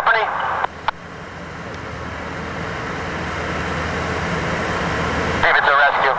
company. See if it's a rescue.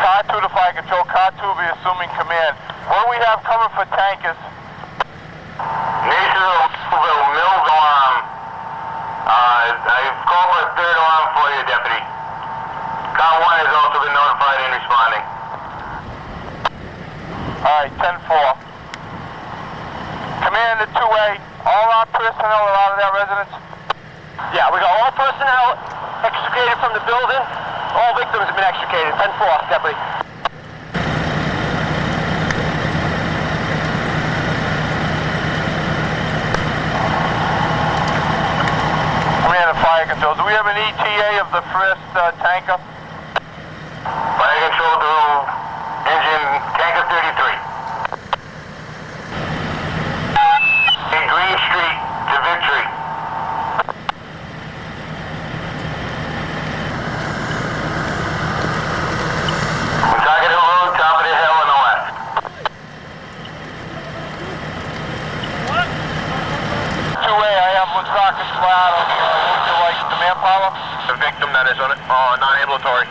Car 2 to fire control, Car 2 will be assuming command. What do we have coming for tankers? Nasonville, Mills alarm. I've called for a third alarm for you, Deputy. Car 1 has also been notified and responding. Alright, 10-4. Command to 2A, all our personnel are out of that residence? Yeah, we got all personnel extricated from the building. All victims have been extricated. 10-4, Deputy. Command of fire control. Do we have an ETA of the first tanker? Fire control to engine tanker 33. In Green Street to Victory. The victim that is non-ambulatory.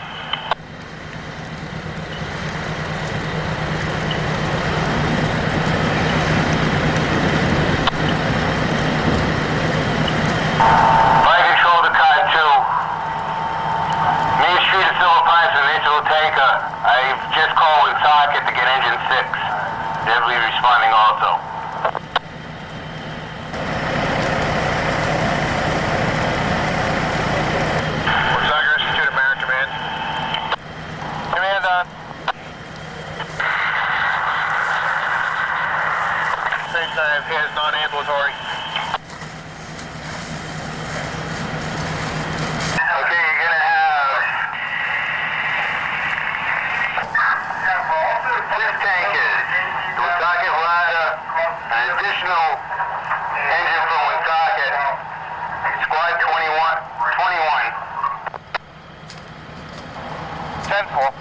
Fire control to Car 2. Main Street of Silver Pines and National Tanker. I've just called with socket to get engine 6. They'll be responding also. Same time, here's non-ambulatory. Okay, you're gonna have 6 tankers, the Woonsocket ladder, an additional engine from Woonsocket, squad 21. 10-4.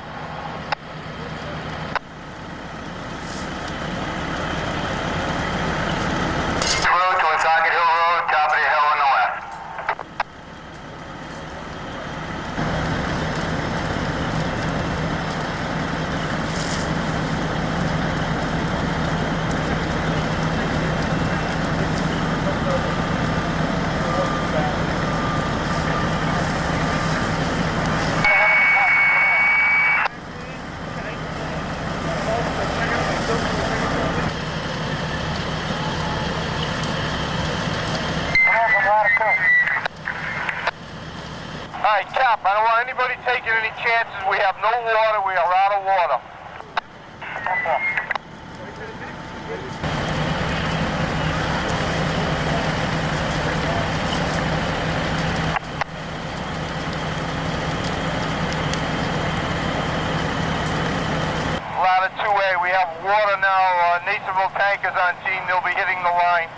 Alright, Cap, I don't want anybody taking any chances. We have no water, we are out of water. Ladder 2A, we have water now. Nasonville tankers on scene, they'll be hitting the line.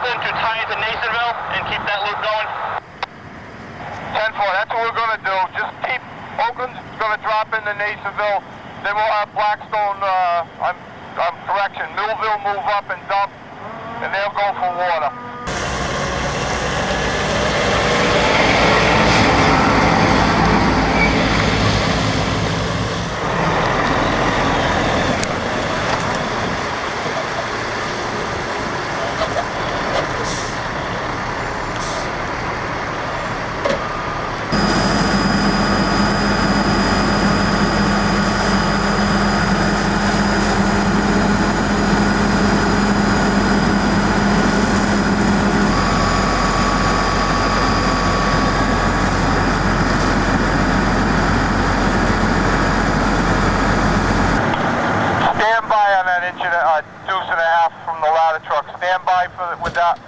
Oakland to tie into Nasonville and keep that loop going. 10-4, that's what we're going to do. Just keep, Oakland's going to drop into Nasonville. Then we'll have Blackstone, correction, Millville move up and dump, and they'll go for water. Deuce and a half from the ladder truck. Stand by with that.